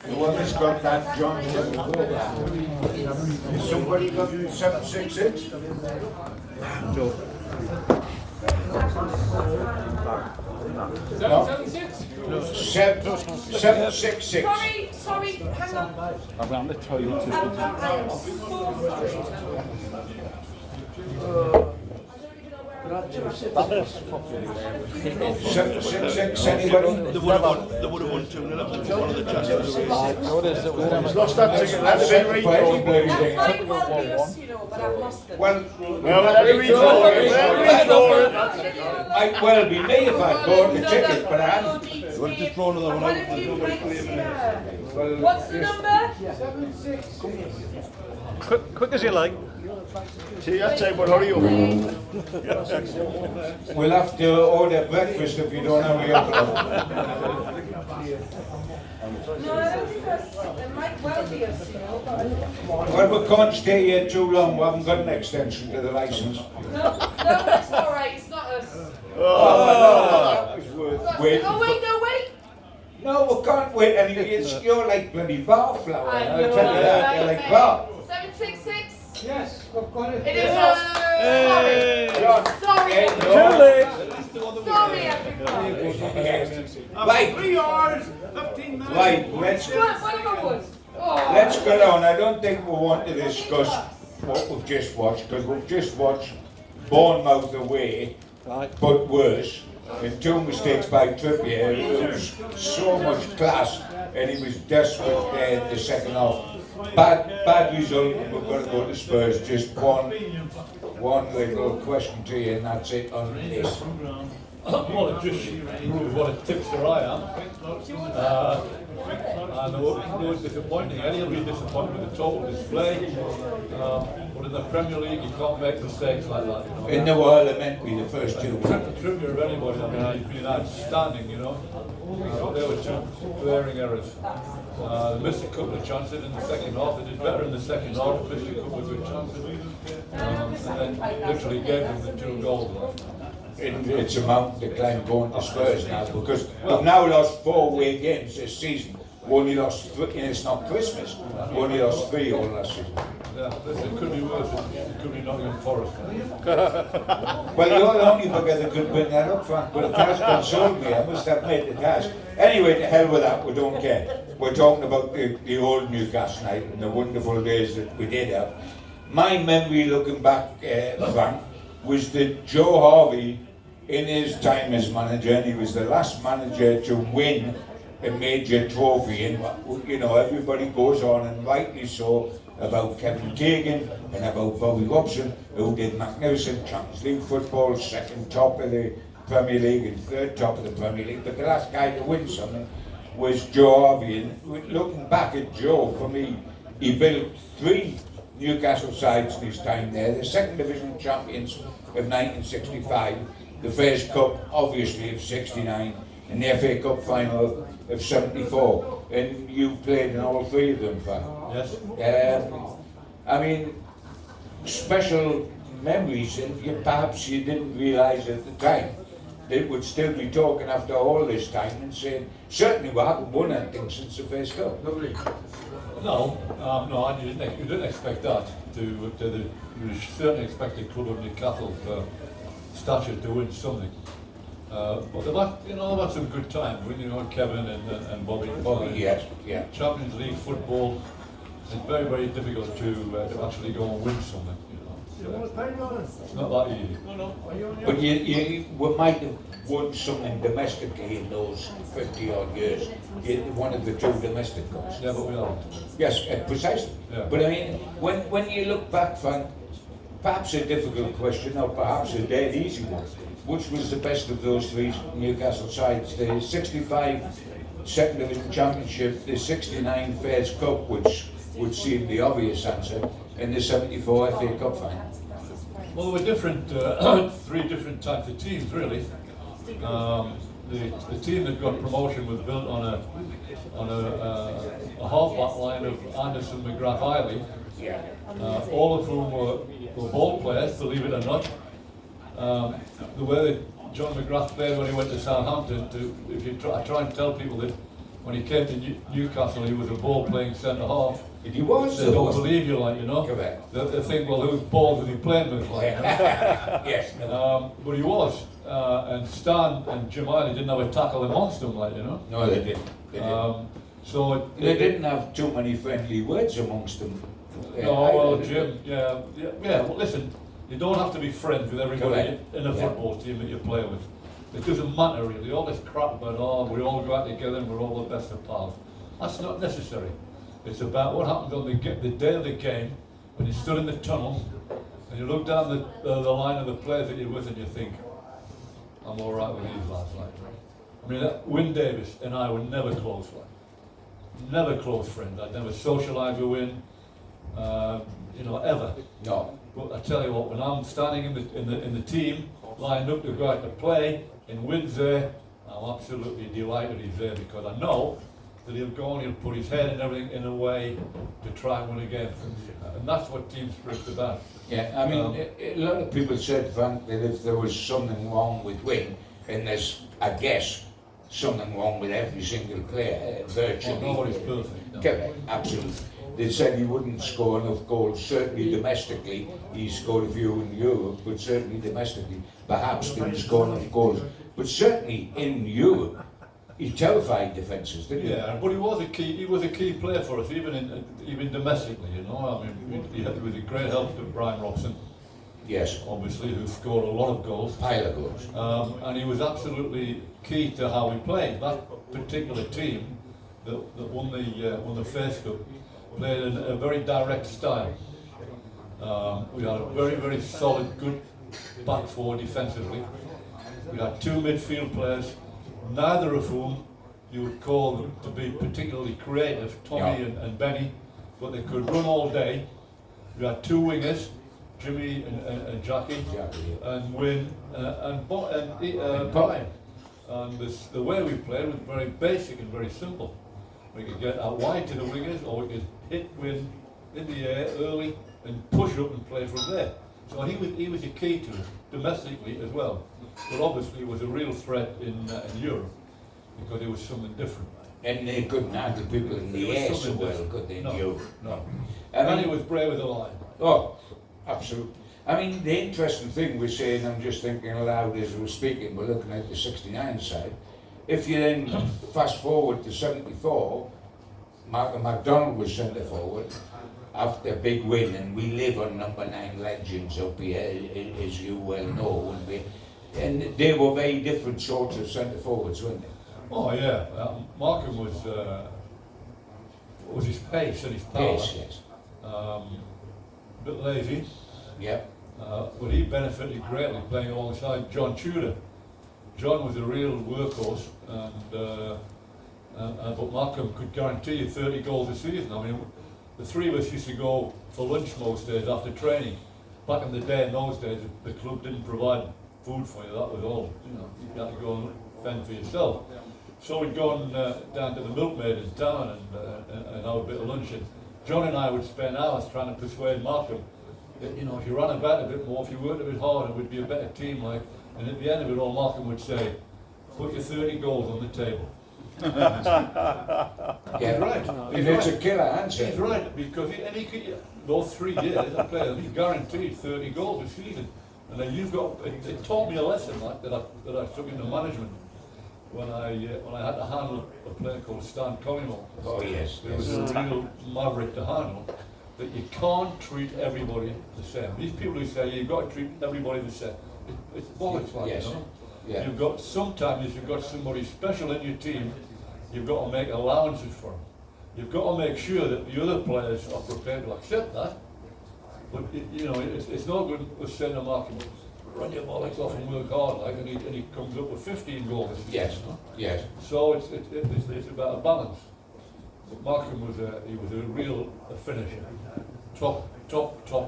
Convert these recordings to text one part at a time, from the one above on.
The one that's got that John doesn't go back. Somebody got 766? No. 766. Sorry, hang on. Around the toilet. I am so Seven, six, anybody? They would have won 2-0 one of the chances. Lost that ticket. That's it, right? That might well be us, you know, but I've lost them. Well, might well be me if I'd bought the ticket, but I hadn't. They would have just thrown another one out. There's nobody claiming it. What's the number? Quick as you like. See, I say, but hurry up. We'll have to order breakfast if you don't have your envelope. No, I don't think that's, it might well be us, you know, but I don't. Well, we can't stay here too long. We haven't got an extension to the licence. No, it's all right, it's not us. That was worth waiting. Oh, wait, no, wait. No, we can't wait. And you're like bloody bar flower. I I'll know, tell you that. You're like bar. 766? Yes, we've got it. It is us. John. Sorry. Hey, Too no. late. Sorry, everybody. Right. 3 hours, 15 minutes. Right, let's go on. I don't think we want to discuss what we've just watched, because we've just watched Bournemouth away, but worse. And 2 mistakes by Trippier. It was so much class, and he was desperate there in the second half. Bad result. We've got to go to Spurs. Just one little question to you, and that's it on this. Well, it just proves what a tipster I am. And it was disappointing. He'll be disappointed with the total display. But in the Premier League, you can't make mistakes like that. You know? In the world, it meant to be the first 2. Trippier of anybody, I mean, he's been outstanding, you know. There were 2 glaring errors. They missed a couple of chances in the second half. They did better in the second half, missed a couple of good chances. And then literally gave them the 2 goals. It's a mountain to climb going to Spurs now, because we've now lost 4 away games this season. We only lost 3, and it's not Christmas. We only lost 3 all last season. Yeah, it could be worse. It could be Nottingham Forest. Well, you're the only bugger that could bring that up, Frank, but it has consoled me. I must admit it has. Anyway, to hell with that, we don't care. We're talking about the old Newcastle night and the wonderful days that we did have. My memory looking back, Frank, was that Joe Harvey, in his time as manager, and he was the last manager to win a major trophy, and you know, everybody goes on, and rightly so, about Kevin Keegan and about Bobby Robson, who did magnificent Champions League football, 2nd top of the Premier League and 3rd top of the Premier League, but the last guy to win something was Joe Harvey. And looking back at Joe, for me, he built 3 Newcastle sides in his time there, the 2nd Division champions of 1965, the first cup, obviously, of 69, and the FA Cup final of 74. And you played in all 3 of them, Frank. Yes. I mean, special memories, and perhaps you didn't realise at the time. They would still be talking after all this time and saying, certainly we haven't won anything since the first cup. Lovely. No, you didn't expect that. You certainly expected club of Newcastle's stature to win something. But they've had some good times with Kevin and Bobby. Yes, yeah. Champions League football is very, very difficult to actually go and win something. It's not that easy. But we might have won something domestically in those 50 odd years. One of the 2 domestic cups. Yeah, but we haven't. Yes, precisely. Yeah. But I mean, when you look back, Frank, perhaps a difficult question, or perhaps a dead easy one. Which was the best of those 3 Newcastle sides? The 65 2nd Division Championship, the 69 Fairs Cup, which would seem the obvious answer, and the 74 FA Cup final. Well, there were different, 3 different types of teams, really. The team that got promotion was built on a half-back line of Anderson, McGrath, Eiley. All of whom were ball players, believe it or not. The way that John McGrath played when he went to Southampton, if you try and tell people that when he came to Newcastle, he was a ball-playing centre-half. And he was. They don't believe you, like, you know. Correct. They think, well, whose balls was he playing with? Like, you know? Yes. But he was. And Stan and Jim Eiley didn't have a tackle amongst them, like, you know. No, they didn't. They didn't. So They didn't have too many friendly words amongst them. No, either, well, did Jim, yeah. Well, listen, you don't have to be friends with everybody Correct. in a football team that you play with. It doesn't matter really. All this crap about, oh, we all go out together and we're all the best of pals. That's not necessary. It's about what happens on the day of the game when you stood in the tunnel and you look down the line of the players that you're with and you think, I'm all right with these lads. Like, I mean, Wyn Davis and I were never close, like, never close friends. I'd never socialised with Wyn, you know, ever. No. But I tell you what, when I'm standing in the team, lined up to go out to play, and Wyn's there, I'm absolutely delighted he's there because I know that he'll go and he'll put his head and everything in a way to try and win a game. And that's what team spirit's about. Yeah, I mean, a lot of people said, Frank, that if there was something wrong with Wyn, and there's, I guess, something wrong with every single player, virtually. Oh, nobody's perfect. No. Correct, absolutely. They said he wouldn't score enough goals, certainly domestically. He scored a few in Europe, but certainly domestically, perhaps didn't score enough goals. But certainly in Europe, he terrified defences, didn't he? Yeah, but he was a key player for us, even domestically, you know. I mean, he was a great help to Brian Robson. Yes. Obviously, who scored a lot of goals. Pile of goals. And he was absolutely key to how we played. That particular team that won the first cup played in a very direct style. We had a very, very solid, good back four defensively. We had two midfield players, neither of whom you would call them to be particularly creative, Tommy and Benny, but they could run all day. We had two wingers, Jimmy and Jackie, and Wyn and Brian. And the way we played was very basic and very simple. We could get out wide to the wingers, or we could hit Wyn in the air early and push up and play from there. So he was a key to us, domestically as well. But obviously he was a real threat in Europe, because it was something different. And they couldn't handle people in the air so well, could they? No. I mean, And he was brave as a lion. Oh, absolutely. I mean, the interesting thing we're saying, I'm just thinking aloud as we're speaking, we're looking at the 69 side. If you then fast forward to 74, Malcolm MacDonald was centre forward after a big win, and we live on number 9 legends up here, as you well know. And they were very different sorts of centre forwards, weren't they? Oh yeah, Malcolm was his pace and his power. Yes, yes. A bit lazy. Yep. But he benefited greatly playing alongside John Tudor. John was a real workhorse, but Malcolm could guarantee you 30 goals a season. I mean, the three of us used to go for lunch most days after training. Back in the day, in those days, the club didn't provide food for you. That was all. You know, you had to go and fend for yourself. So we'd go down to the milkmaid in town and have a bit of lunch. And John and I would spend hours trying to persuade Malcolm that, you know, if you ran about a bit more, if you worked a bit harder, we'd be a better team. Like, and at the end of it all, Malcolm would say, "Put your 30 goals on the table." Yeah, He's right. And it's a killer answer. He's right, because he could, those 3 years I played, he guaranteed 30 goals a season. And then it taught me a lesson like that I took into management when I had to handle a player called Stan Collymore. Oh yes. It was a real maverick to handle. That you can't treat everybody the same. These people who say you've got to treat everybody the same, it's bollocks, like, Yes. you know. Yeah. Sometimes if you've got somebody special in your team, you've got to make allowances for them. You've got to make sure that the other players are prepared to accept that. But it's no good with saying to Malcolm, run your bollocks off and work hard, like, and he comes up with 15 goals. Yes. Yes. So it's about a balance. But Malcolm was a real finisher, top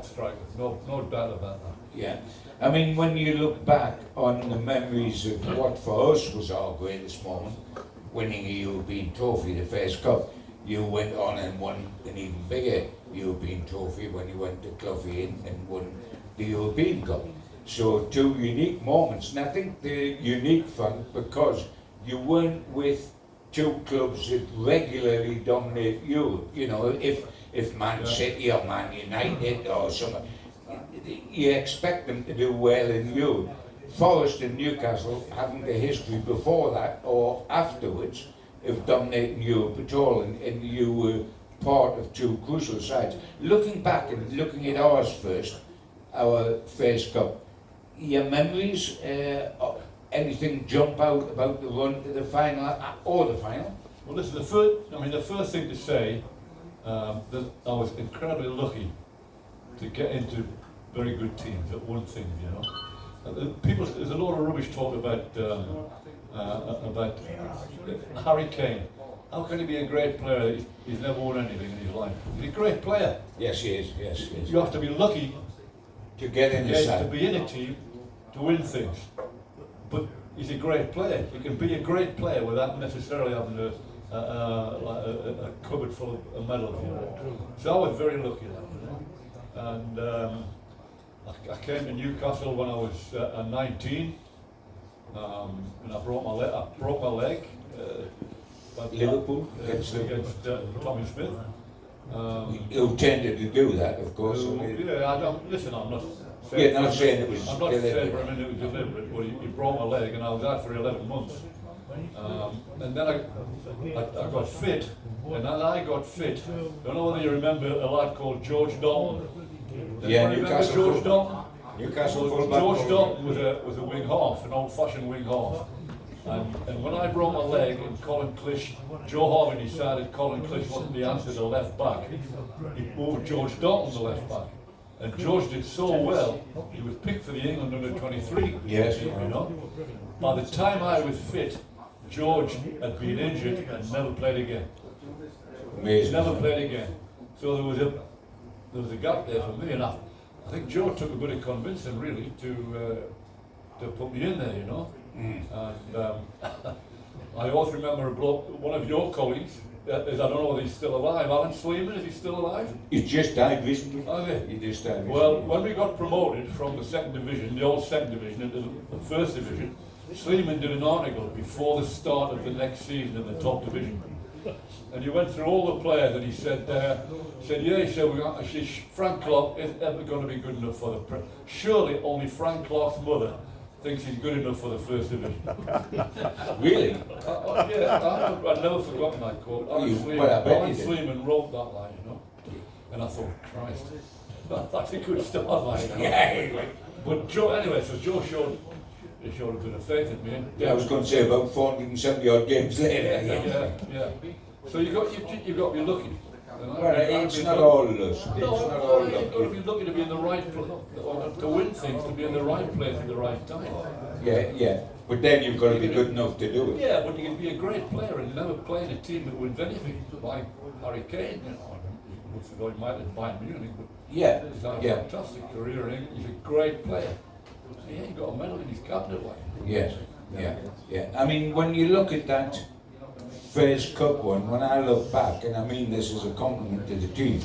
striker. No doubt about that. Yeah. I mean, when you look back on the memories of what for us was our greatest moment, winning a European trophy, the first cup, you went on and won an even bigger European trophy when you went to Cloughie and won the European Cup. So 2 unique moments, and I think they're unique, Frank, because you weren't with two clubs that regularly dominate Europe. You know, if Man City or Man United or something, you expect them to do well in Europe. Forest and Newcastle haven't a history before that or afterwards of dominating Europe at all, and you were part of two crucial sides. Looking back and looking at ours first, our first cup, your memories, anything jump out about the run to the final or the final? Well, listen, the first thing to say, that I was incredibly lucky to get into very good teams at one thing, you know. There's a lot of rubbish talk about Harry Kane. How can he be a great player? He's never won anything in his life. He's a great player. Yes, he is. Yes, he is. You have to be lucky To get in the to side. be in a team to win things. But he's a great player. You can be a great player without necessarily having a cupboard full of medals. You know? So I was very lucky, you know? And I came to Newcastle when I was 19, and I broke my leg. Liverpool against Tommy Smith. who tended to do that, of course. Yeah, I don't listen. I'm not. You're not saying it was I'm not saying for a deliberate. minute it was deliberate, but he broke my leg, and I was out for 11 months. And then I got fit, and as I got fit, I don't know whether you remember a lad called George Dalton. Yeah, Remember Newcastle George fullback. Dalton? Newcastle Well, fullback. George Dalton was a wing half, an old-fashioned wing half. And when I broke my leg and Colin Clish, Joe Harvey decided Colin Clish wasn't the answer to left back, he moved George Dalton to left back. And George did so well, he was picked for the England under 23. Yes. You know. By the time I was fit, George had been injured and never played again. Amazing. Never played again. So there was a gap there for me, and I think Joe took a bit of convincing really to put me in there, you know. And I also remember a bloke, one of your colleagues, I don't know whether he's still alive, Alan Sleeman, is he still alive? He just died recently. Are they? He just died recently. Well, when we got promoted from the second division, the old second division, into the first division, Sleeman did an article before the start of the next season in the top division. And he went through all the players and he said, Frank Clark isn't ever going to be good enough for the surely only Frank Clark's mother thinks he's good enough for the first division. Really? Yeah, I've never forgotten that quote. Alan Sleeman wrote that line, you know. And I thought, Christ, that's a good start line. You know? Yeah. But Joe, anyway, so Joe showed a bit of faith in me. I was going to say about 470 odd games later. Yeah. So you got to be lucky. Well, it's not all luck. It's not all You've got to luck. be lucky to be in the right place, to win things, to be in the right place at the right time. Yeah. But then you've got to be good enough to do it. Yeah, but you can be a great player and never play in a team that wins anything, like Harry Kane, you know. He might have Bayern Munich, but Yeah. he's had a Yeah. fantastic career and he's a great player. He ain't got a medal in his cabinet, like. Yes. Yeah. I mean, when you look at that first cup one, when I look back, and I mean this as a compliment to the team,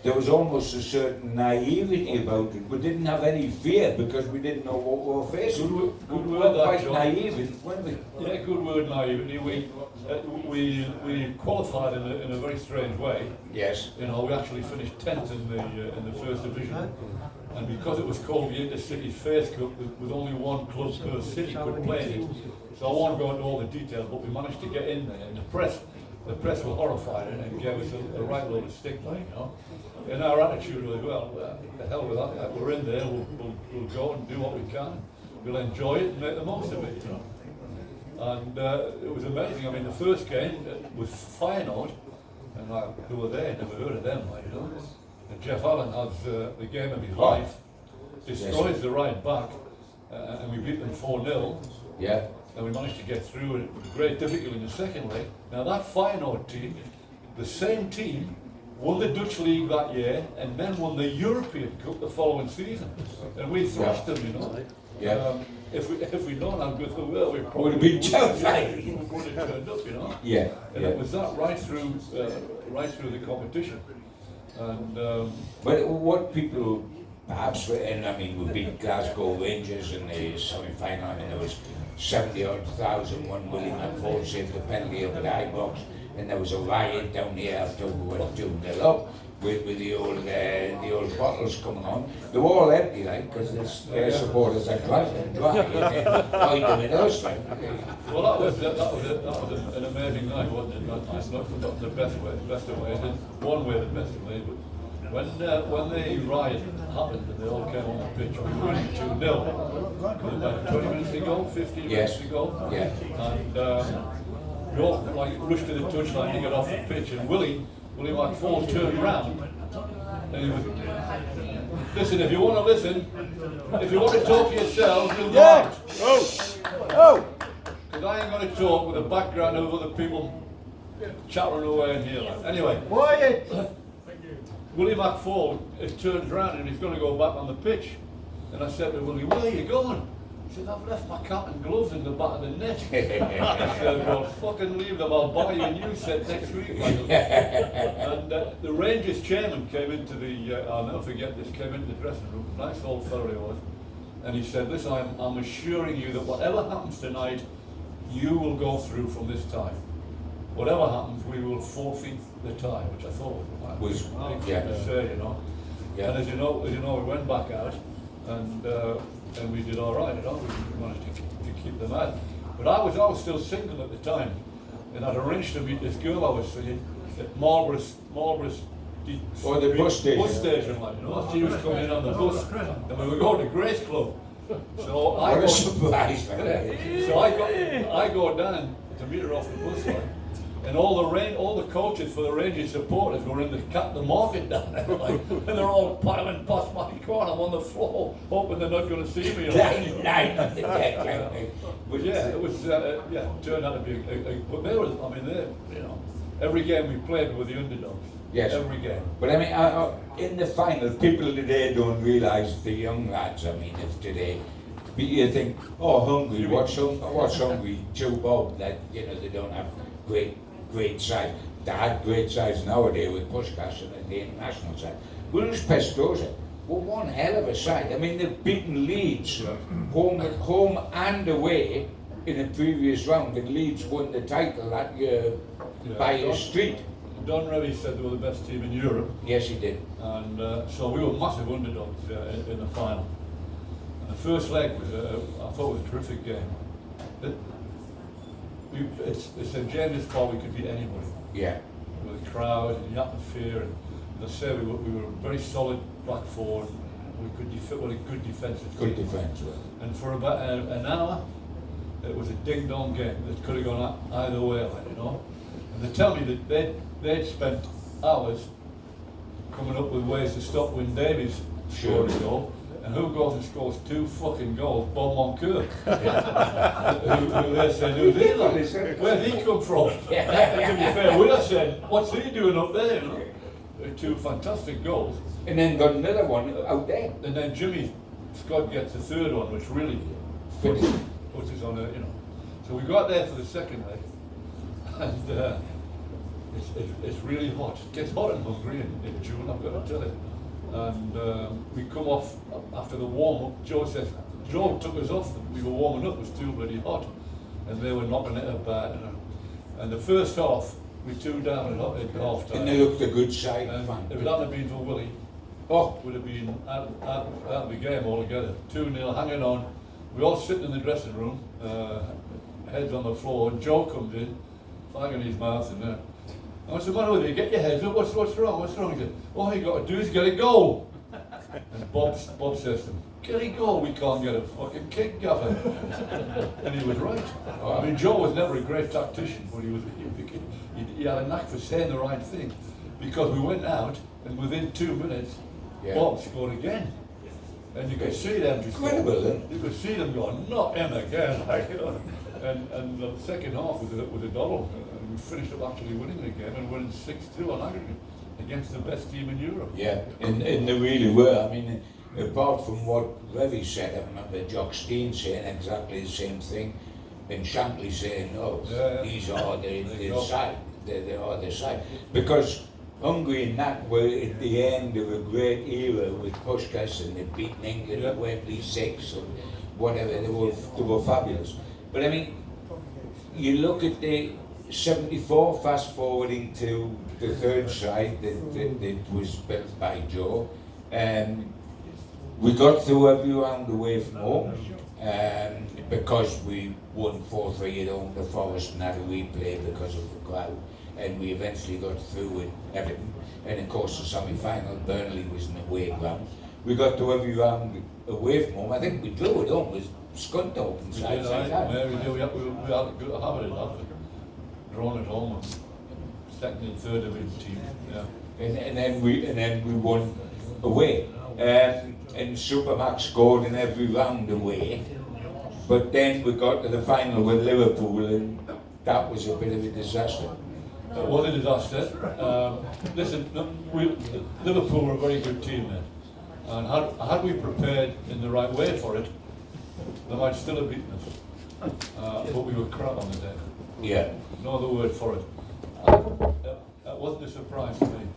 there was almost a certain naivety about it. We didn't have any fear because we didn't know what we were facing. Good We word, were that, quite John. naive, weren't we? Yeah, good word, naivety. We qualified in a very strange way. Yes. You know, we actually finished 10th in the first division, and because it was called the Intercity First Cup, with only one club per city could play in it. So I won't go into all the details, but we managed to get in there, and the press were horrified and gave us a right load of stick, like, you know. And our attitude was, well, the hell with that, we're in there, we'll go and do what we can, we'll enjoy it and make the most of it, you know. And it was amazing. I mean, the first game was Feyenoord, and who were there, never heard of them, like, you know. And Jeff Allen has the game of his life, destroys the right back, and we beat them 4-0. Yeah. And we managed to get through it with great difficulty in the second leg. Now that Feyenoord team, the same team, won the Dutch League that year and then won the European Cup the following season. And we thrashed them, you know. Yeah. If we'd known how good they were, we probably Would have been tough, would have turned up, you know. Yeah. And it was that right through the competition. And But what people perhaps, and I mean, we beat Glasgow Rangers in the semi-final. I mean, there was 70,000 when Willie McFall saved the penalty up at Ibrox, and there was a riot down here after we went 2-0 up with the old bottles coming on. They were all empty, like, because their supporters are dry and hide them in us, like. Well, that was an amazing night, wasn't it? It's not the best way, one way, the best way, but when the riot happened and they all came on the pitch, we were winning 2-0. About 20 minutes to go, 15 minutes to go. Yeah. And we all like rushed to the touchline to get off the pitch, and Willie McFall turned round and he was, listen, if you want to listen, if you want to talk to yourselves, you'll go out. Oh! Because I ain't going to talk with a background of other people chattering away in here. Like. Anyway, Quiet! Willie McFall turns around and he's going to go back on the pitch. And I said to Willie, where are you going? He said, I've left my cap and gloves in the back of the net. I said, well, fucking leave them, I'll buy you a new set next week. And the Rangers chairman came into I'll never forget this, came into the dressing room, nice old fellow he was. And he said, listen, I'm assuring you that whatever happens tonight, you will go through from this tie. Whatever happens, we will forfeit the tie, which I thought was to say, you know. Yeah. And as you know, we went back out, and we did all right, you know. We managed to keep them out. But I was still single at the time, and I'd arranged to meet this girl I was seeing at Marlborough's. The bus station. Bus station, like, you know. She was coming in on the bus, and we were going to Grace Club. So I What a surprise, so I go down to meet her off the bus line, and all the coaches for the Rangers supporters were in the market down there, like, and they're all piling past my car. I'm on the floor, hoping they're not going to see me. Nine on the deck. But yeah, it was turned out to be but they were, I mean, they, you know, every game we played were the underdogs. Yes. Every game. But I mean, in the final, people today don't realise, the young lads, I mean, if today, you think, oh, hungry, what's hungry? Joe Bob, that, you know, they don't have great size. They had great size nowadays with Pushkas and the international side. Williams Pestosa were one hell of a side. I mean, they've beaten Leeds home and away in the previous round, and Leeds won the title that year by a street. Don Revie said they were the best team in Europe. Yes, he did. And so we were massive underdogs in the final. And the first leg was, I thought, was a terrific game. It's a James Paul, we could beat anybody. Yeah. With the crowd and the atmosphere, and as I say, we were very solid back four. We could what a good defensive team. Good defence. And for about an hour, it was a ding-dong game that could have gone either way, like, you know. And they tell me that they'd spent hours coming up with ways to stop when Davies scored a goal. And who goes and scores 2 fucking goals? Bob Moncur. who they said, who's he like? Where'd he come from? To be fair, we said, what's he doing up there? You know? 2 fantastic goals. And then got another one out there. And then Jimmy Scott gets the third one, which really puts us on a, you know. So we got there for the second leg, and it's really hot. It gets hot in Hungary in June, I've got to tell you. And we come off after the warm-up. Joe took us off. We were warming up, it was too bloody hot. And they were knocking it about. And the first half, we 2 down at half time. And they looked a good side. And Fine. if it hadn't been for Willie, would have been out of the game altogether. 2-0, hanging on. We all sitting in the dressing room, heads on the floor, and Joe comes in, flag in his mouth, and what's the matter with you? Get your heads up. What's wrong? What's wrong? He said, all you got to do is get a goal. And Bob says to him, get a goal. We can't get a fucking kick, Gaffer. And he was right. I mean, Joe was never a great tactician, but he had a knack for saying the right thing. Because we went out, and within 2 minutes, Bob scored again. And you could see them just you could see them going, not him again, like, you know. And the second half was a double. We finished up actually winning the game and winning 6-2 on aggregate against the best team in Europe. Yeah, and they really were. I mean, apart from what Revie said, I remember Jock Steen saying exactly the same thing, and Shankly saying, no, these are the side. They are the side. Because Hungary and that were at the end of a great era with Puskás, and they'd beaten England at Wembley 6 or whatever. They were fabulous. But I mean, you look at the 74, fast forwarding to the third side that was built by Joe. We got through every round away from home because we won 4-3 at home to Forest and had a replay because of the crowd. And we eventually got through with Everton. And of course the semi-final, Burnley was an away ground. We got to every round away from home. I think we drew at home with Scunthorpe and sides like that. Yeah, we had a good habit of that. Drawn at home, and second and third division team. Yeah. And then we won away. And Supermax scored in every round away. But then we got to the final with Liverpool, and that was a bit of a disaster. It was a disaster. Listen, Liverpool were a very good team then. And had we prepared in the right way for it, they might still have beaten us. But we were crap on the day. Yeah. No other word for it. That wasn't a surprise to me.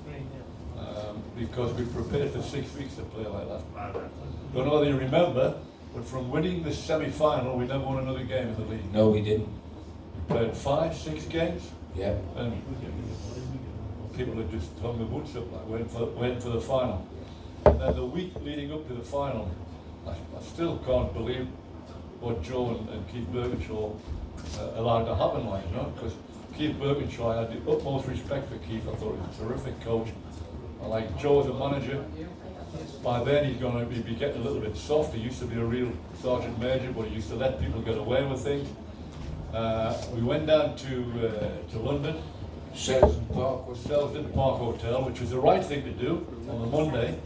Because we prepared for 6 weeks to play like that. Don't know whether you remember, but from winning the semi-final, we never won another game in the league. No, we didn't. We played 5-6 games. Yeah. And people had just hung their boots up, like waiting for the final. And then the week leading up to the final, I still can't believe what Joe and Keith Birkinshaw allowed to happen, like, you know, because Keith Birkinshaw, I had the utmost respect for Keith. I thought he was a terrific coach. I like Joe as a manager. By then he's going to be getting a little bit soft. He used to be a real sergeant major, but he used to let people get away with things. We went down to London, Selsdon Park. Selsdon Park Hotel, which was the right thing to do on the Monday.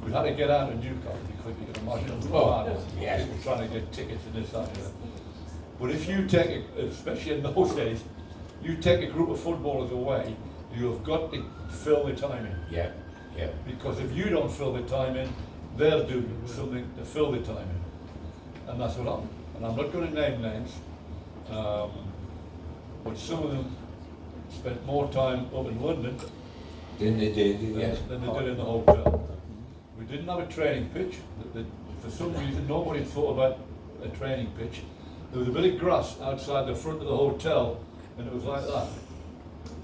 We had to get out of Newcastle because you can imagine it was hard. Yes. People trying to get tickets and this, that, and that. But if you take, especially in those days, you take a group of footballers away, you've got to fill the time in. Yeah, yeah. Because if you don't fill the time in, they'll do something to fill the time in. And that's what happened. And I'm not going to name names, but some of them spent more time up in London Then they did, yes. than they did in the hotel. We didn't have a training pitch. For some reason, nobody thought about a training pitch. There was a bit of grass outside the front of the hotel, and it was like that.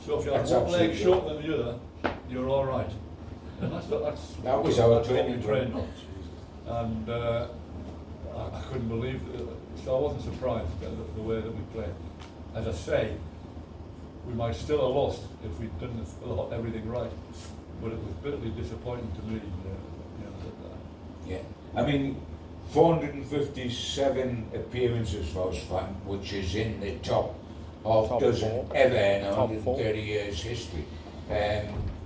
So if you had That's one leg absolutely shorter than the other, you're all right. And That was our that's what training we trained on. And I couldn't believe it. So I wasn't surprised at the way that we played. As I say, we might still have lost if we'd done everything right. But it was bitterly disappointing to me. Yeah. I mean, 457 appearances for us, Frank, which is in the top half dozen ever in 130 years history.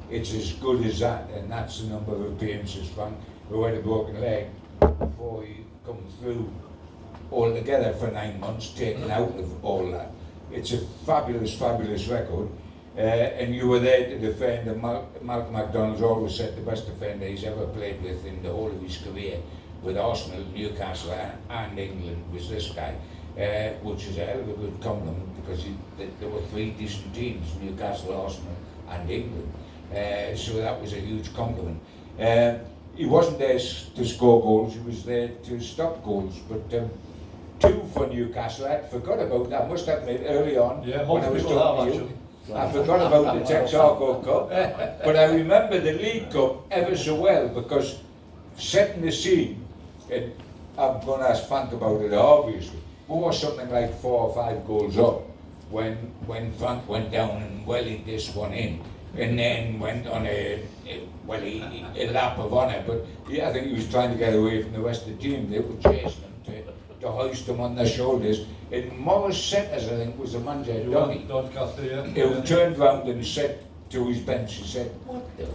It's as good as that, and that's the number of appearances, Frank, who had a broken leg before he come through altogether for 9 months, taken out of all that. It's a fabulous, fabulous record. And you were there to defend, and Malcolm MacDonald's always said the best defender he's ever played with in the whole of his career, with Arsenal, Newcastle and England, was this guy, which is a hell of a good compliment, because there were 3 decent teams, Newcastle, Arsenal and England. So that was a huge compliment. He wasn't there to score goals, he was there to stop goals, but 2 for Newcastle. I forgot about that, I must admit, early on, Yeah, when I most was people talking have to you. actually. I forgot about the Texaco Cup, but I remember the League Cup ever so well, because setting the scene, and I'm going to ask Frank about it obviously, we were something like 4 or 5 goals up when Frank went down and wellied this one in, and then went on a lap of honour, but yeah, I think he was trying to get away from the rest of the team. They were chasing him to hoist him on their shoulders. And Morris Centers, I think, was the manager, Doncaster, yeah. who turned round and said to his bench, he said, "What the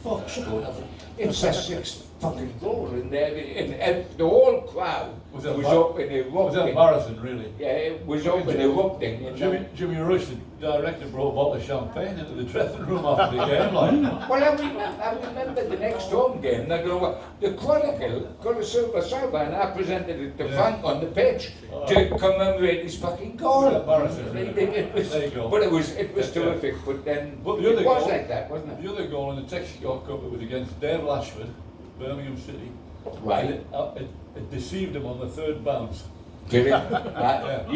fuck's going on? It's a 6th fucking goal." And the whole crowd was up and erupting. Was that embarrassing, really? Yeah, it was up and erupting. Jimmy Rush, director brought a bottle of champagne into the dressing room after the game, like. Well, I remember the next home game, they go, the Chronicle got a silver, and I presented it to Frank on the pitch to commemorate his fucking goal. Embarrassing, isn't it? It was, There you go. but it was terrific, but then But the it other was goal- like that, wasn't it? The other goal in the Texaco Cup, it was against Dave Lashford, Birmingham City. Right. And it deceived him on the third bounce. Did it? Right.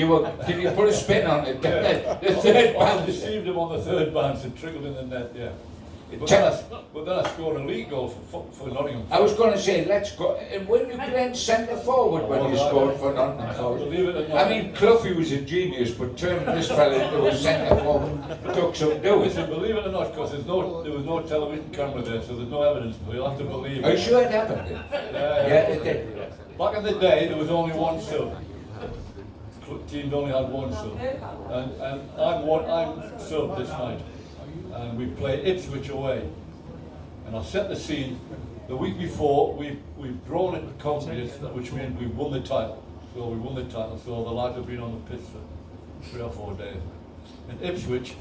Did you put a spin on it? Yeah. The third I bounce. deceived him on the third bounce and trickled in the net, yeah. But Te- then I scored a league goal for Nottingham. I was going to say, let's go. And when you played centre forward when you scored for Nottingham Forest? Believe it or not. I mean, Cloughie was a genius, but turning this fella into a centre forward took some doing. Listen, believe it or not, because there was no television camera there, so there's no evidence, but you'll have to believe Are you it. sure it happened? Yeah, it did. Back in the day, there was only one sub. Teams only had one sub. And I'm sub this night. And we play Ipswich away. And I'll set the scene. The week before, we've drawn it with confidence, which means we've won the title. So we won the title, so the lads have been on the pitch for 3 or 4 days. And Ipswich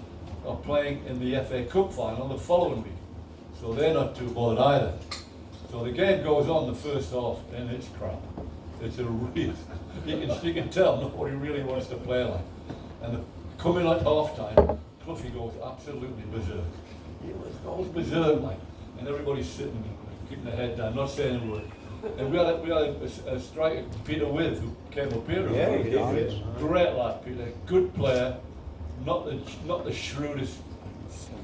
are playing in the FA Cup final the following week. So they're not too bothered either. So the game goes on the first half, and it's crap. It's a real, you can tell nobody really wants to play like. And coming at half time, Cloughie goes absolutely berserk. He goes berserk, like. And everybody's sitting, keeping their head down, not saying a word. And we had a striker, Peter With, who came up here. Yeah, he did. Great lad, Peter. Good player, not the shrewdest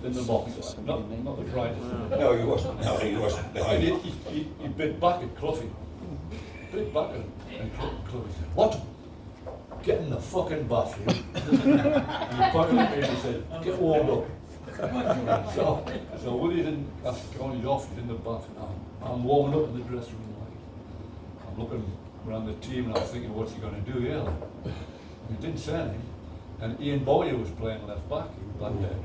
in the box, not the brightest. No, he wasn't. No, he wasn't. No, And he bit back at Cloughie. Bit back at him. And Cloughie said, "What? Get in the fucking bathroom." And he pointed at me and he said, "Get warmed up." So Willie didn't ask going he's off, he's in the bathroom. I'm warming up in the dressing room. Like. I'm looking around the team and I'm thinking, what's he going to do here? Like. He didn't say anything. And Ian Bowyer was playing left back that day.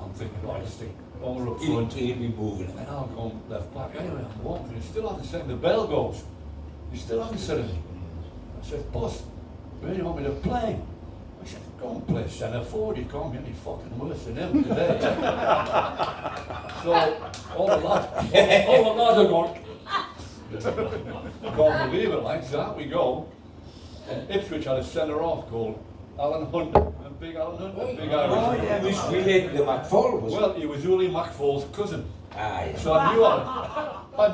I'm thinking, right, just think, Bomber up front. He'll be moving. And I'm going left back. Anyway, I'm walking. He still hasn't said, the bell goes. He still hasn't said anything. I said, "Boss, where do you want me to play?" I said, "Go and play centre forward. You can't get any fucking worse than him today." So all the lads are going. Can't believe it, like, so out we go. And Ipswich had a centre half called Alan Hunter. Big Alan Hunter, big Irish. Oh, yeah, he was related to McFall, was Well, he was Uli McFall's cousin. Ah, yeah. So I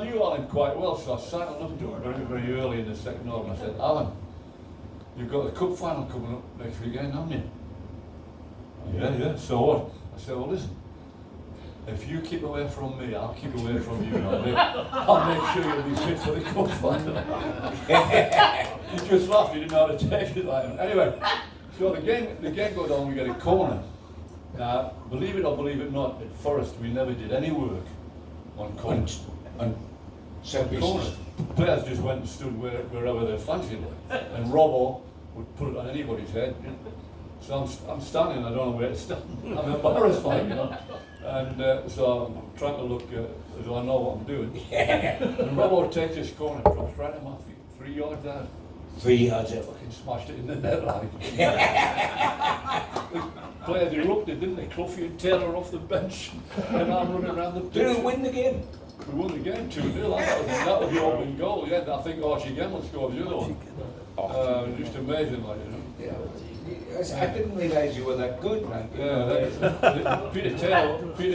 knew Alan quite well, so I signed up to him very, very early in the second half, and I said, "Alan, you've got the cup final coming up next weekend, haven't you?" Yeah, so what? I said, "Well, listen, if you keep away from me, I'll keep away from you, and I'll make sure you'll be fit for the cup final." He just laughed, he didn't know how to take it. Like. Anyway, so the game goes on, we get a corner. Now, believe it or believe it not, at Forest we never did any work on corners. On set Corners. pieces. Players just went and stood wherever they fancied it. And Robbo would put it on anybody's head. You know. So I'm standing, I don't know where to stand. I'm embarrassed, like, you know. And so I'm trying to look as though I know what I'm doing. And Robbo takes this corner, drops right at my feet, 3 yards out. 3 yards out. Fucking smashed it in the net, like. Players erupted, didn't they? Cloughie and Taylor off the bench, and I'm running around the pitch. Did it win the game? We won the game 2-0. That was the opening goal. Yeah, I think Archie Gemmell scored the other one. Just amazing, like, you know. Yeah. I didn't realise you were that good, man. Yeah, Peter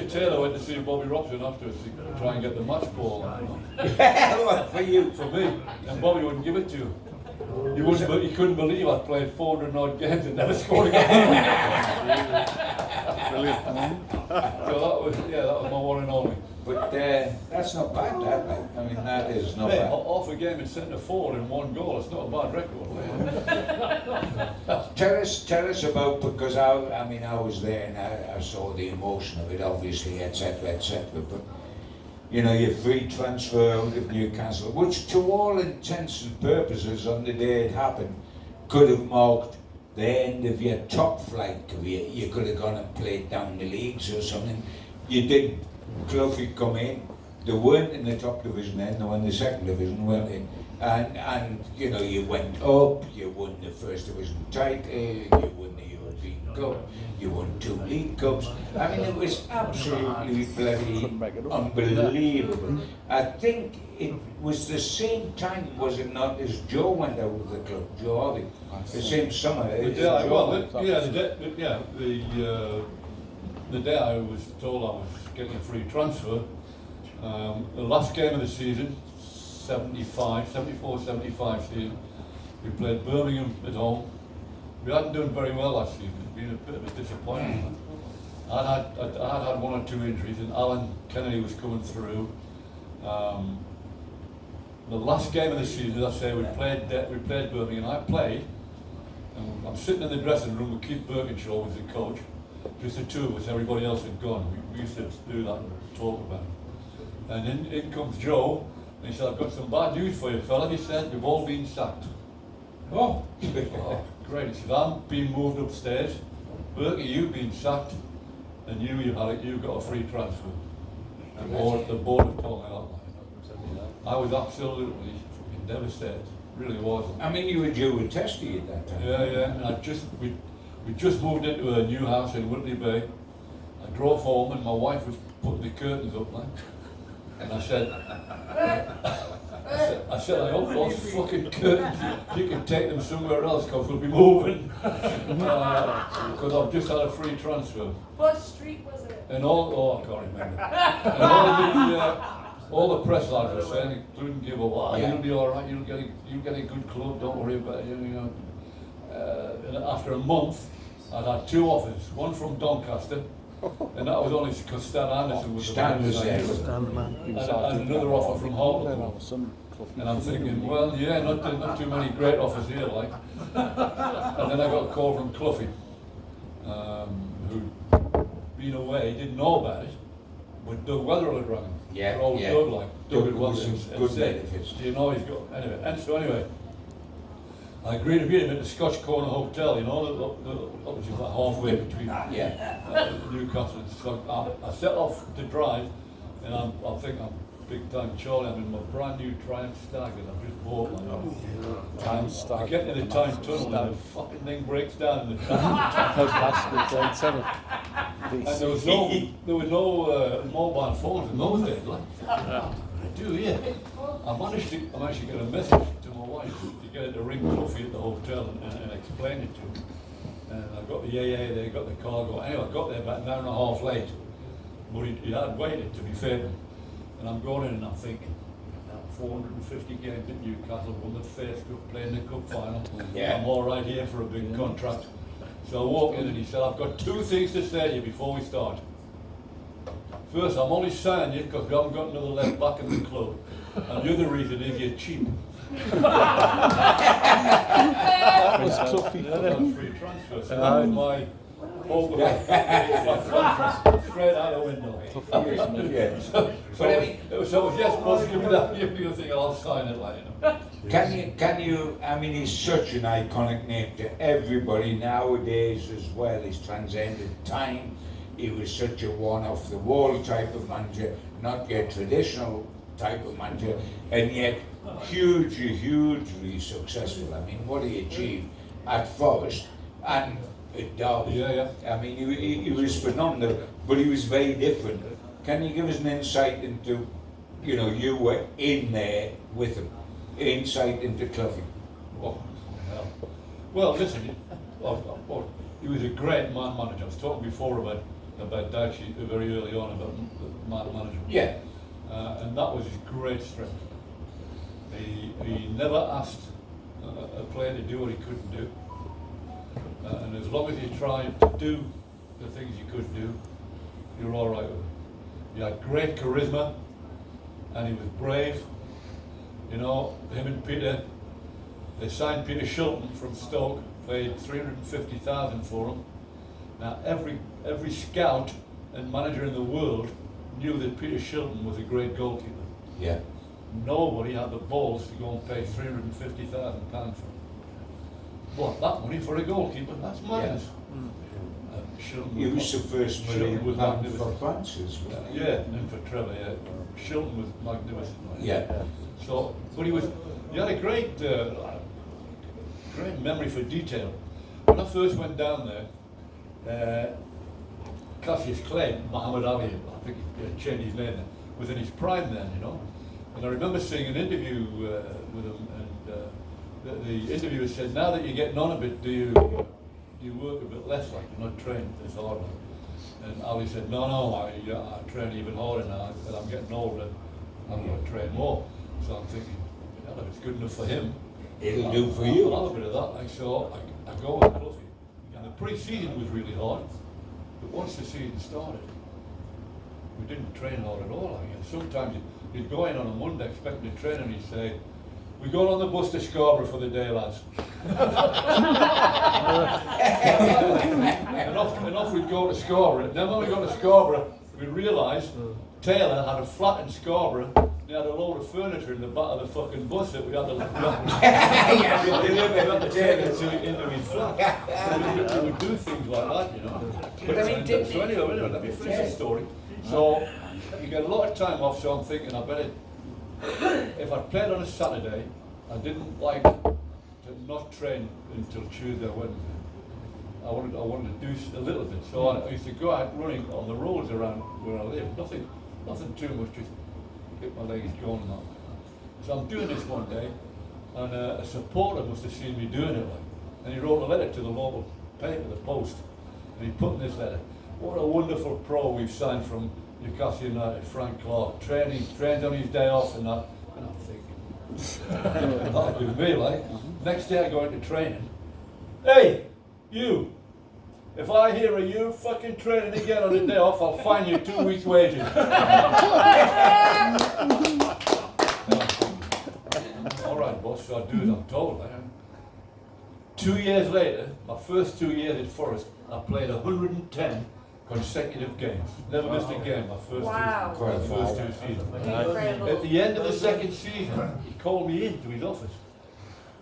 Taylor went to see Bobby Robson afterwards to try and get the match ball. What, for you? For me, and Bobby wouldn't give it to him. He couldn't believe I played 400 odd games and never scored a game. Brilliant. So that was my one and only. But that's not bad, that, like. I mean, that is not Hey, bad. half a game in centre forward and 1 goal. It's not a bad record. Tell us about, because I was there and I saw the emotion of it, obviously, etc., but you know, your free transfer out of Newcastle, which to all intents and purposes on the day it happened, could have marked the end of your top flight career. You could have gone and played down the leagues or something. You did. Cloughie come in. They weren't in the top division then, they were in the second division, weren't they? And you know, you went up, you won the first division title, you won the European Cup, you won 2 League Cups. I mean, it was absolutely bloody unbelievable. I think it was the same time, was it not, as Joe went out of the club, Joe Harvey, the same summer. The day I, well, the day I was told I was getting a free transfer, the last game of the season, 74-75 season, we played Birmingham at home. We hadn't done very well last season. It's been a bit of a disappointment. I'd had 1 or 2 injuries, and Alan Kennedy was coming through. The last game of the season, as I say, we played Birmingham. I played, and I'm sitting in the dressing room with Keith Birkinshaw was the coach. Just the 2 of us, everybody else had gone. We used to do that and talk about it. And in comes Joe, and he said, "I've got some bad news for you, fella." He said, "We've all been sacked." Oh, Oh, great. He said, "I'm being moved upstairs. Berkey, you've been sacked, and you've got a free transfer." And the board have told me that. I was absolutely fucking devastated. Really was. I mean, you were due with Testy at that time. Yeah. And we just moved into a new house in Whitley Bay. I drove home, and my wife was putting the curtains up there. And I said, I hope those fucking curtains, you can take them somewhere else, because we'll be moving. Because I've just had a free transfer. What street was it? And I can't remember. And all the press lads were saying, including Gibson, "You'll be all right, you'll get a good club, don't worry about it." And after a month, I'd had 2 offers, one from Doncaster, and that was only because Stan Anderson was Stan was there. and another offer from Hartlepool. And I'm thinking, well, yeah, not too many great offers here, like. And then I got a call from Cloughie, who'd been away, didn't know about it, but Doug Weatherall had rang him. Yeah. Doug, like, Doug had was rung him some and good said, benefits. "Do you know he's got," anyway, I agreed to meet him at the Scotch Corner Hotel, you know, which is like halfway between Newcastle and Scotch. I set off to drive, and I think I'm big time Charlie. I'm in my brand new Triumph Stag that I've just bought. I get to the Tyne tunnel, and the fucking thing breaks down in the tunnel. And there was no mobile phones in those days, like. I do, yeah. I managed to get a message to my wife to get her to ring Cloughie at the hotel and explain it to him. And I got the AA there, got the cargo. Anyway, I got there about an hour and a half late. But he had waited, to be fair to him. And I'm going in and I'm thinking, 450 games at Newcastle, won the first cup, playing the cup final. Yeah. I'm all right here for a big contract. So I walk in and he said, "I've got 2 things to say to you before we start. First, I'm only signing you because we haven't got another left back in the club. And the other reason is you're cheap." That was free transfer. So that was my straight out the window. So it was yes, boss, give me that. Give me the thing, I'll sign it, like, you know. Can you, I mean, he's such an iconic name to everybody nowadays as well. He's transcended time. He was such a one-off-the-wall type of manager, not your traditional type of manager, and yet hugely successful. I mean, what he achieved at Forest and at Derby. Yeah. I mean, he was phenomenal, but he was very different. Can you give us an insight into, you were in there with him, insight into Cloughie? Well, listen, he was a great man manager. I was talking before about Daichi very early on about man manager. Yeah. And that was his great strength. He never asked a player to do what he couldn't do. And as long as you tried to do the things you could do, you were all right with it. He had great charisma, and he was brave. Him and Peter, they signed Peter Shilton from Stoke, paid $350,000 for him. Now every scout and manager in the world knew that Peter Shilton was a great goalkeeper. Yeah. Nobody had the balls to go and pay £350,000 for him. What, that money for a goalkeeper? That's madness. He was the first Shilton was £1 million magnificent. for Francis. Yeah, and then for Trevor, yeah. Shilton was magnificent. Yeah. So, but he had a great memory for detail. When I first went down there, Cassius Clay, Muhammad Ali, I think he changed his name, was in his prime then, you know. And I remember seeing an interview with him, and the interviewer said, now that you're getting on a bit, do you work a bit less, like you're not trained as hard? And Ali said, no, I train even harder now, and I'm getting older, I'm going to train more. So I'm thinking, if it's good enough for him, It'll do for you. I'll have a bit of that. Like, so I go with Fluffy. And the pre-season was really hard, but once the season started, we didn't train hard at all. Like, sometimes you'd go in on a Monday expecting to train, and he'd say, we're going on the bus to Scarborough for the day, lads. and off we'd go to Scarborough. And then when we got to Scarborough, we realised Taylor had a flat in Scarborough. He had a load of furniture in the back of the fucking bus that we had to take it into his flat. So we would do things like that, you know. So anyway, let me finish the story. So you get a lot of time off, so I'm thinking I better, if I played on a Saturday, I didn't like to not train until Tuesday or Wednesday. I wanted to do a little bit. So I used to go out running on the roads around where I live. Nothing too much, just get my legs going and that. So I'm doing this one day, and a supporter must have seen me doing it, like, and he wrote a letter to the local paper, the Post, and he put in this letter, what a wonderful pro we've signed from Newcastle United, Frank Clark, trains on his day off and that. And I'm thinking, that'll do me, like. Next day I go into training. Hey, you, if I hear of you fucking training again on the day off, I'll fine you 2 weeks' wages. All right, boss, so I do as I'm told. 2 years later, my first 2 years at Forest, I played 110 consecutive games. Never missed a game my first two seasons. At the end of the second season, he called me into his office.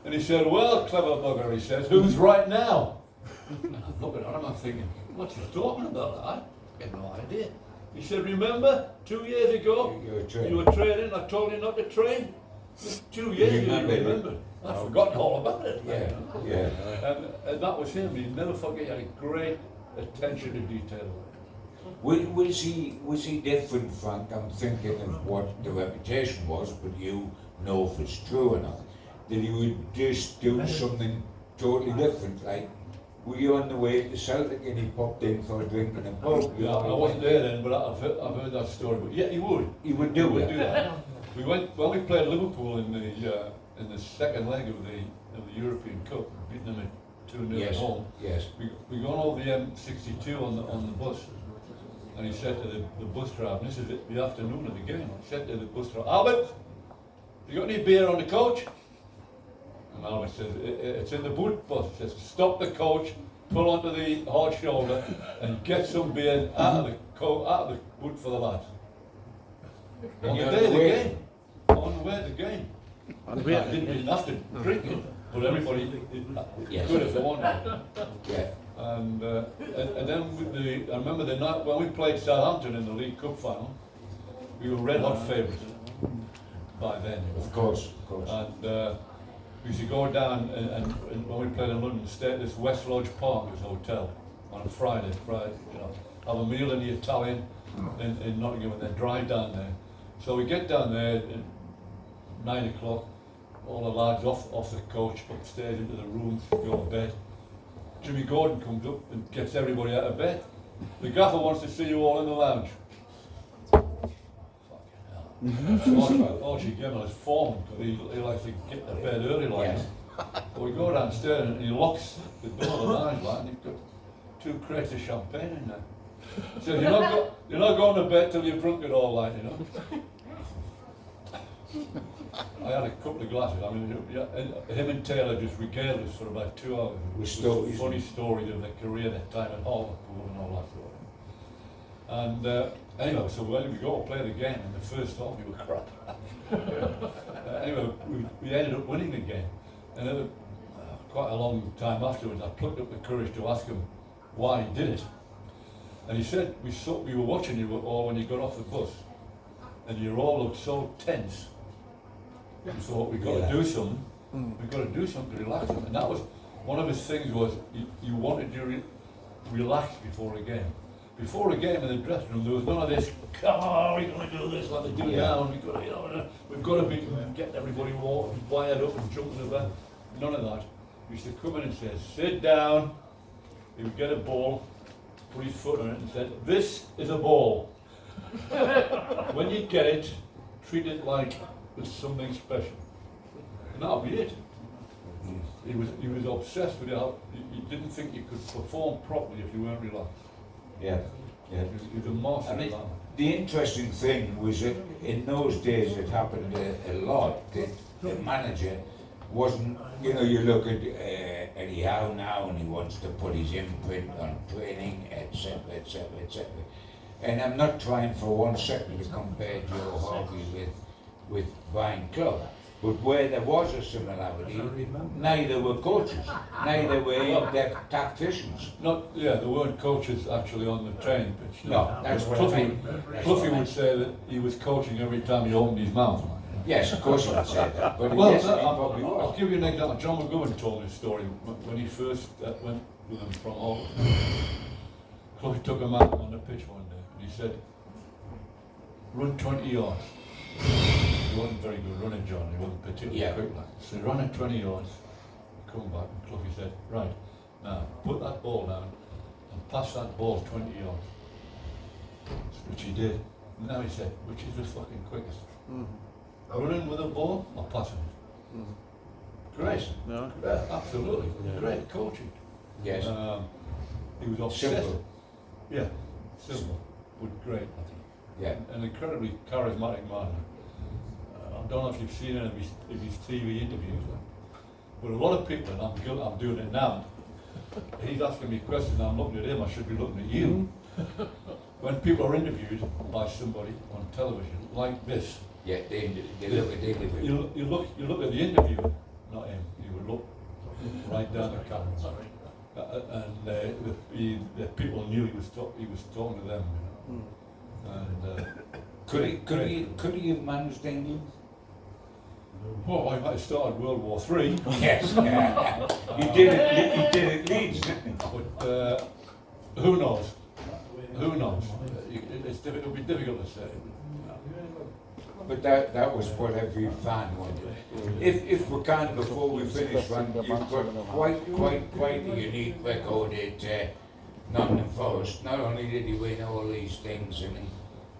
And he said, well, clever bugger, he says, who's right now? And I'm looking at him, I'm thinking, what's he talking about, lad? I have no idea. He said, remember, 2 years ago, you were training, I told you not to train? 2 years ago, you remember. I'd forgotten all about it. And that was him. He'd never forget. He had a great attention to detail. Was he different, Frank? I'm thinking of what the reputation was, but you know if it's true or not. That he would just do something totally different. Like, were you on the way to Celtic and he popped in for a drink in a pub? Yeah, I wasn't there then, but I've heard that story. But yeah, he would. He would do that. We went when we played Liverpool in the second leg of the European Cup, beating them at 2-0 at home. Yes. We gone over the M62 on the bus, and he said to the bus driver, and this is the afternoon of the game, he said to the bus driver, Albert, you got any beer on the coach? And Albert says, it's in the boot, boss. He says, stop the coach, pull onto the hard shoulder, and get some beer out of the boot for the lads. On the day of the game. On the way of the game. I didn't have to drink it, but everybody could if they wanted. Yeah. And then I remember the night when we played Southampton in the League Cup final, we were red hot favourites by then. Of course. And we used to go down and when we played in London, stay at this West Lodge Park, this hotel, on a Friday, you know, have a meal in the Italian in Nottingham and then drive down there. So we get down there at 9 o'clock, all the lads off the coach, upstairs into the rooms, go to bed. Jimmy Gordon comes up and gets everybody out of bed. The gaffer wants to see you all in the lounge. Archie Gemmell is formed because he likes to get to bed early like that. So we go downstairs and he locks the door of the lounge like, and he's got 2 crates of champagne in there. He says, you're not going to bed till you've drunk it all, like, you know. I had a couple of glasses. I mean, him and Taylor just regaled us for about 2 hours. It was a funny story of their career, their time at Hartlepool and all that sort of thing. And anyway, so when we go to play the game, in the first half we were crap. Anyway, we ended up winning the game. And then, quite a long time afterwards, I plucked up the courage to ask him why he did it. And he said, we were watching you all when you got off the bus, and you all looked so tense. We thought, we've got to do something. We've got to do something to relax him. And that was, one of his things was, you wanted relaxed before a game. Before a game in the dressing room, there was none of this, come on, we're going to do this like they do now, and we've got to be getting everybody wired up and jumping about. None of that. We used to come in and say, sit down. He would get a ball, put his foot on it and said, this is a ball. When you get it, treat it like it's something special. And that'll be it. He was obsessed with it. He didn't think you could perform properly if you weren't relaxed. Yeah, yeah. He was a master I mean, of that. the interesting thing was that in those days it happened a lot that the manager wasn't, you know, you look at Eddie Howe now and he wants to put his imprint on training, etc., etc., etc. And I'm not trying for 1 second to compare Joe Harvey with Brian Clough, but where there was a similarity, neither were coaches, neither were in-depth tacticians. There weren't coaches actually on the training pitch. No, that's what I mean. Cluffy would say that he was coaching every time he opened his mouth. Yes, of course he would say that, but Well, yes, he probably I'll was. give you an example. John McGovern told this story when he first went with him from Hull. Cluffy took him out on the pitch one day and he said, run 20 yards. He wasn't very good running, John. He wasn't particularly quick like. So he ran at 20 yards, come back, and Cluffy said, right, now put that ball down and pass that ball 20 yards. Which he did. And now he said, which is the fucking quickest? Running with a ball or passing it? Great. No. Yeah, absolutely. Great coaching. Yes. He was obsessed. Simple. Yeah, simple, but great, I think. Yeah. An incredibly charismatic man. I don't know if you've seen any of his TV interviews, but a lot of people, and I'm doing it now, he's asking me questions, I'm looking at him, I should be looking at you. When people are interviewed by somebody on television like this, Yeah, they look at the individual. you look at the interviewer, not him. You would look right down the camera, and the people knew he was talking to them. You know? And Could he have managed England? well, I might have started World War III, Yes. He did it Leeds, didn't he? but who knows? Who knows? It would be difficult to say. But that was what every fan wanted. If we can, before we finish, Ron, you've got quite a unique record at Nottingham Forest. Not only did you win all these things and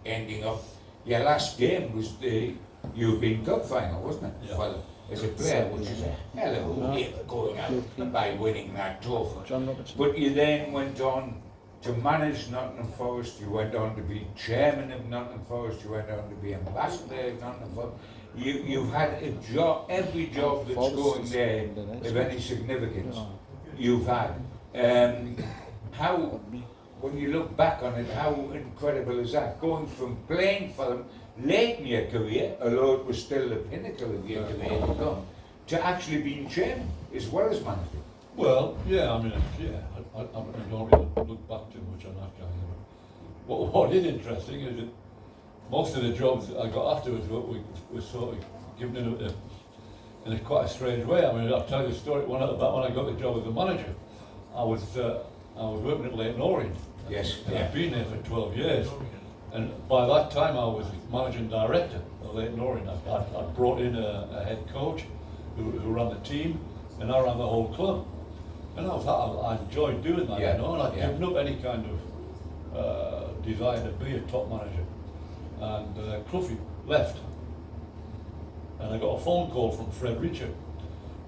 ending up, your last game was the European Cup final, wasn't it? Yeah. Well, as a player, which is a hell of a way going out by winning that trophy. But you then went on to manage Nottingham Forest, you went on to be chairman of Nottingham Forest, you went on to be ambassador of Nottingham Forest. You've had a job, every job that's going there of any significance, you've had. How, when you look back on it, how incredible is that? Going from playing for them late in your career, although it was still the pinnacle of your career to come, to actually being chairman as well as manager. Well, yeah, I mean, I don't really look back too much on that guy. What is interesting is that most of the jobs that I got afterwards were sort of given in a quite a strange way. I mean, I'll tell you a story. When I got the job as a manager, I was working at Leighton Orient. Yes. And I'd been there for 12 years. And by that time, I was managing director of Leighton Orient. I brought in a head coach who ran the team, and I ran the whole club. And I enjoyed doing that, you know, and I'd given up any kind of desire to be a top manager. And Cluffy left. And I got a phone call from Fred Richard,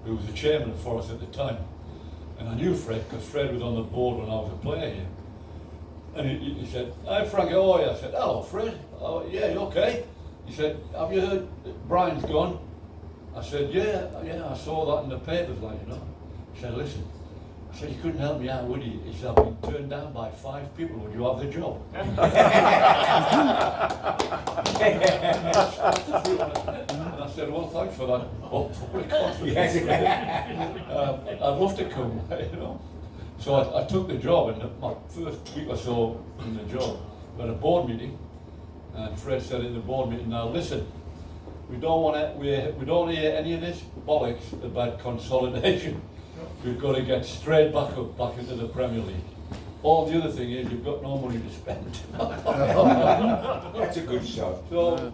who was the chairman of Forest at the time. And I knew Fred, because Fred was on the board when I was a player here. And he said, "Hi Frank, how are you?" I said, "Hello Fred, oh, yeah, you okay?" He said, "Have you heard that Brian's gone?" I said, yeah, I saw that in the papers, like, you know. He said, "Listen," I said, "you couldn't help me out, would you?" He said, "I've been turned down by 5 people, would you have the job?" And I said, "Well, thanks for that hopeful confidence. I'd love to come," you know. So I took the job, and my first week or so in the job, we had a board meeting, and Fred said in the board meeting, "Now listen, we don't hear any of this bollocks about consolidation. We've got to get straight back into the Premier League." All the other thing is you've got no money to spend. That's a good start. So,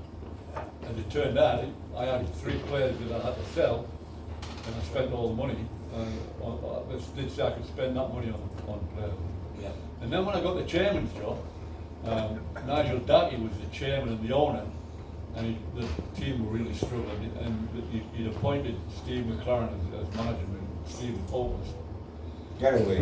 as it turned out, I had 3 players that I had to sell, and I spent all the money. Did say I could spend that money on players. Yeah. And then when I got the chairman's job, Nigel Dackey was the chairman and the owner, and the team were really struggling. And he'd appointed Steve McLaren as manager, and Steve was hopeless. Get away.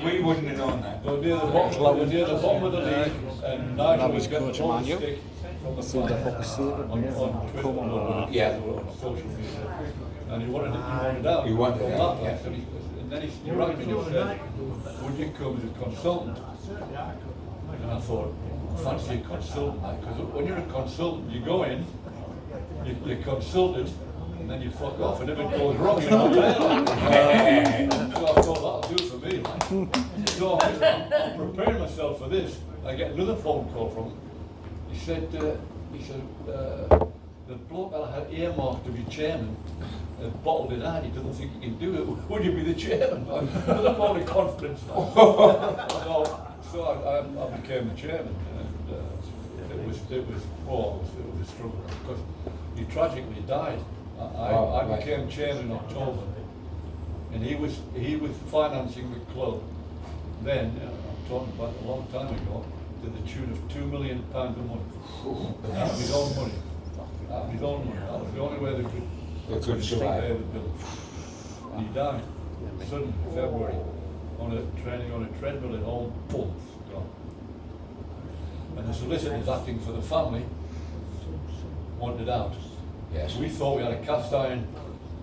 We wouldn't have known that. They're near the bottom of the league, and Nigel was getting the whole stick from the fans on Twitter on social media. And he wanted out. He wanted out, yeah. And then he rang me and said, would you come as a consultant? And I thought, fancy a consultant, because when you're a consultant, you go in, you're consulted, and then you fuck off, and if it goes wrong, you're not there. So I thought, that'll do for me. Like. So I'm preparing myself for this. I get another phone call from him. He said, the bloke I had earmarked to be chairman bottled it out. He doesn't think he can do it. Would you be the chairman? Another vote of confidence. So I became the chairman, and it was a struggle because he tragically died. I became chairman in October, and he was financing the club. Then I'm talking about a long time ago, to the tune of £2 million a month. Out of his own money. Out of his own money. That was the only way they could survive. pay the bill. And he died suddenly in February training on a treadmill at home. Boom, gone. And the solicitors acting for the family wanted out. Yes. We thought we had a cast iron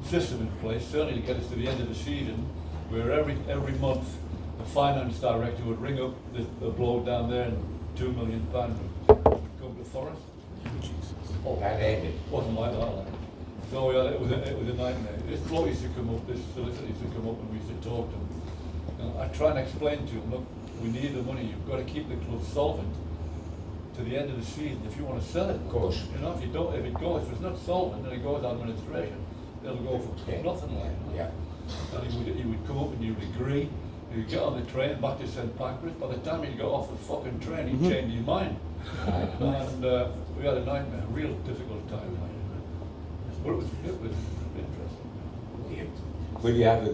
system in place, certainly to get us to the end of the season, where every month the finance director would ring up the bloke down there and £2 million would come to Forest. Oh, that ended. Wasn't like that. Like. So yeah, it was a nightmare. This bloke used to come up, this solicitor used to come up, and we used to talk to him. And I try and explain to him, look, we need the money. You've got to keep the club solvent to the end of the season if you want to sell it. Of course. You know, if it's not solvent, then it goes administration. It'll go for nothing like that. Yeah. And he would come up and he would agree. He would get on the train back to St Pancras. By the time he got off the fucking train, he'd changed his mind. And we had a nightmare, a real difficult time. But it was interesting. But you have a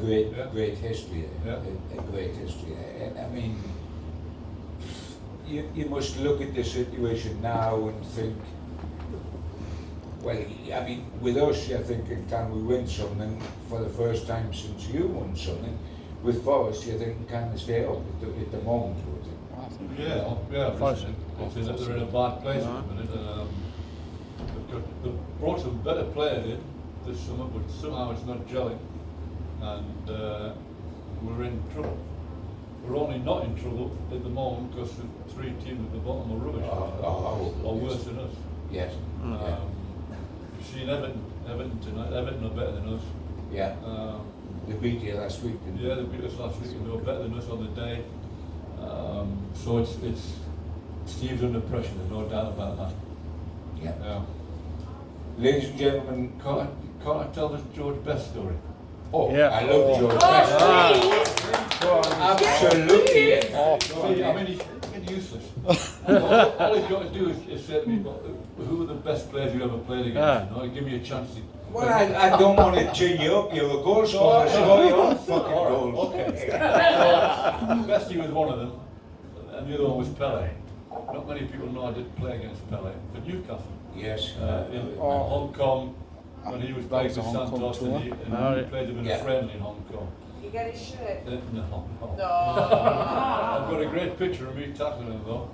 great history. Yeah. A great history. I mean, you must look at the situation now and think, well, I mean, with us, you're thinking, can we win something for the first time since you won something? With Forest, you're thinking, can they stay up at the moment? Yeah. They're in a bad place at the minute. They've brought some better players in this summer, but somehow it's not gelling, and we're in trouble. We're only not in trouble at the moment because the 3 teams at the bottom are rubbish, or worse than us. Yes. You've seen Everton tonight. Everton are better than us. Yeah. They beat you last week, didn't they? Yeah, they beat us last week, and they were better than us on the day. So it's Steve's under pressure. There's no doubt about that. Yeah. Ladies and gentlemen, Can't I tell the George Best story? oh, Yeah. I love George Best. Absolutely. See, I mean, he's useless. all he's got to do is say to me, who are the best players you ever played against? You know, give me a chance to. Well, I don't want to chin you up. You're a goal scorer, so you're on fucking goals. Okay. Bestie was one of them, and the other one was Pele. Not many people know I did play against Pele for Newcastle. Yes. In Hong Kong, when he was back to Santos, and he played him in a friendly in Hong Kong. You get his shirt? No. No. I've got a great picture of me tackling him though.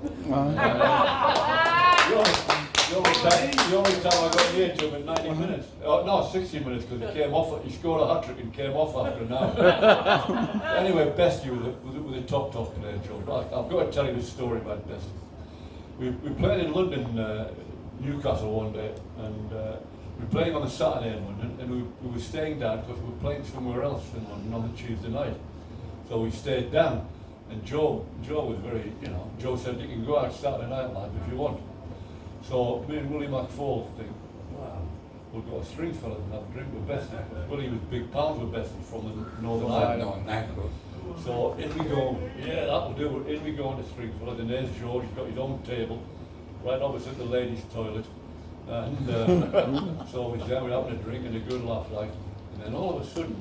The only time I got near to him in 90 minutes. No, 60 minutes because he came off. He scored a hat-trick and came off after an hour. Anyway, Bestie was a top player, George. I've got to tell you this story about Bestie. We played in London, Newcastle one day, and we were playing on a Saturday in London, and we were staying down because we were playing somewhere else in London on the Tuesday night. So we stayed down, and Joe was very, Joe said, you can go out Saturday night, lads, if you want. So me and Willie McFall think, wow, we'll go to Stringfellas and have a drink with Bestie. Willie was big pals with Bestie from the Northern Ireland. So in we go, yeah, that'll do. In we go into Springfield, and there's George. He's got his own table right opposite the ladies' toilet, and so we're there, we're having a drink and a good laugh, like. And then all of a sudden,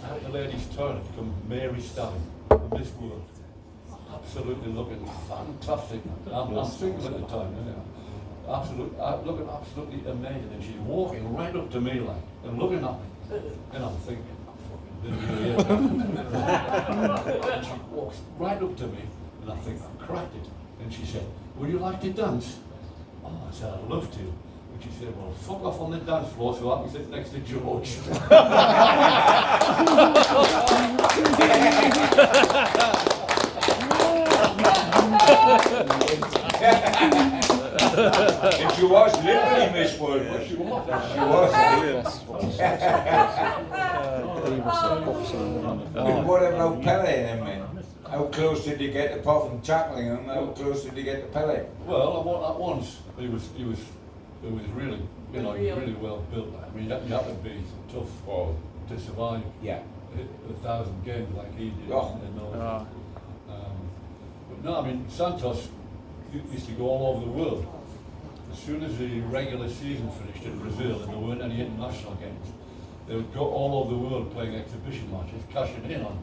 out the ladies' toilet comes Mary Stanley from this world, absolutely looking fantastic. I'm single at the time, you know. Looking absolutely amazing, and she's walking right up to me, like, and looking at me, and I'm thinking, and she walks right up to me, and I think, I cracked it. And she said, would you like to dance? Oh, I said, I'd love to. And she said, well, fuck off on the dance floor so I can sit next to George. And she was literally Miss World. She was. And what about Pele then, man? How close did you get, apart from tackling him, how close did you get to Pele? Well, at once, he was really, you know, he was really well built. I mean, you have to be tough to survive. Yeah. 1,000 games like he did. Oh. But no, I mean, Santos used to go all over the world. As soon as the regular season finished in Brazil and there weren't any international games, they would go all over the world playing exhibition matches, cashing in on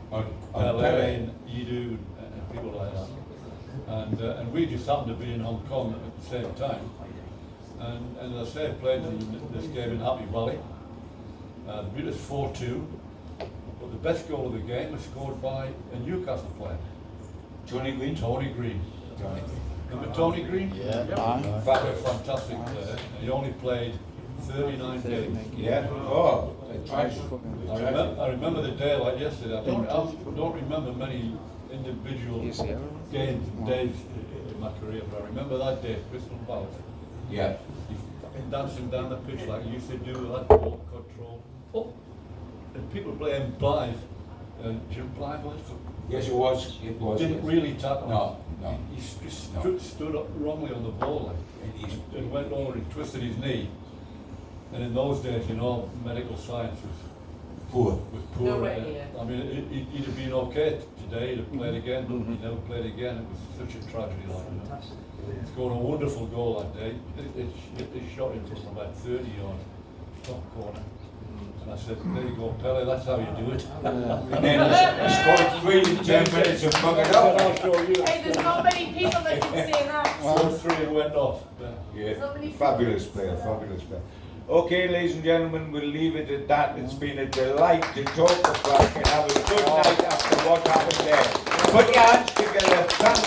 LA and Edu and people like that. And we just happened to be in Hong Kong at the same time. And as I say, I played this game in Happy Valley. They beat us 4-2. But the best goal of the game was scored by a Newcastle player. Tony Green? Tony Green. Remember Tony Green? Yeah. Fantastic player. He only played 39 games. Yeah. Oh, I remember the day like yesterday. I don't remember many individual games and days in my career, but I remember that day, Crystal Palace. yeah. He's dancing down the pitch like he used to do with that ball control. Oh. And people playing Blythe, Jim Blythe was. Yes, it was. It was. Didn't really tackle. No. He just stood up wrongly on the ball, like, and went over and twisted his knee. And in those days, you know, medical science was Poor. poor. Nowhere near. I mean, he'd have been okay today. He'd have played again, but he never played again. It was such a tragedy, like, you know. He scored a wonderful goal that day. It shot him from about 30 yards, top corner. And I said, there you go, Pele, that's how you do it. And then he scored 3 in 10 minutes and buggered And up. I'll show you. Hey, there's not many people that can say that. 4-3 and went off. Yeah, fabulous player, fabulous player. Okay, ladies and gentlemen, we'll leave it at that. It's been a delight to talk to Frank and have a good night after what happened there. Put your hands together, thank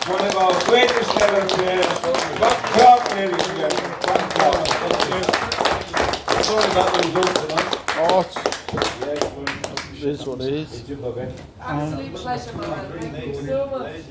one of our greatest ever players, Buck Clark, ladies and gentlemen. Frank Clark. Sorry about the result tonight. Oh, it is what it is. Absolute pleasure, man. Thank you so much.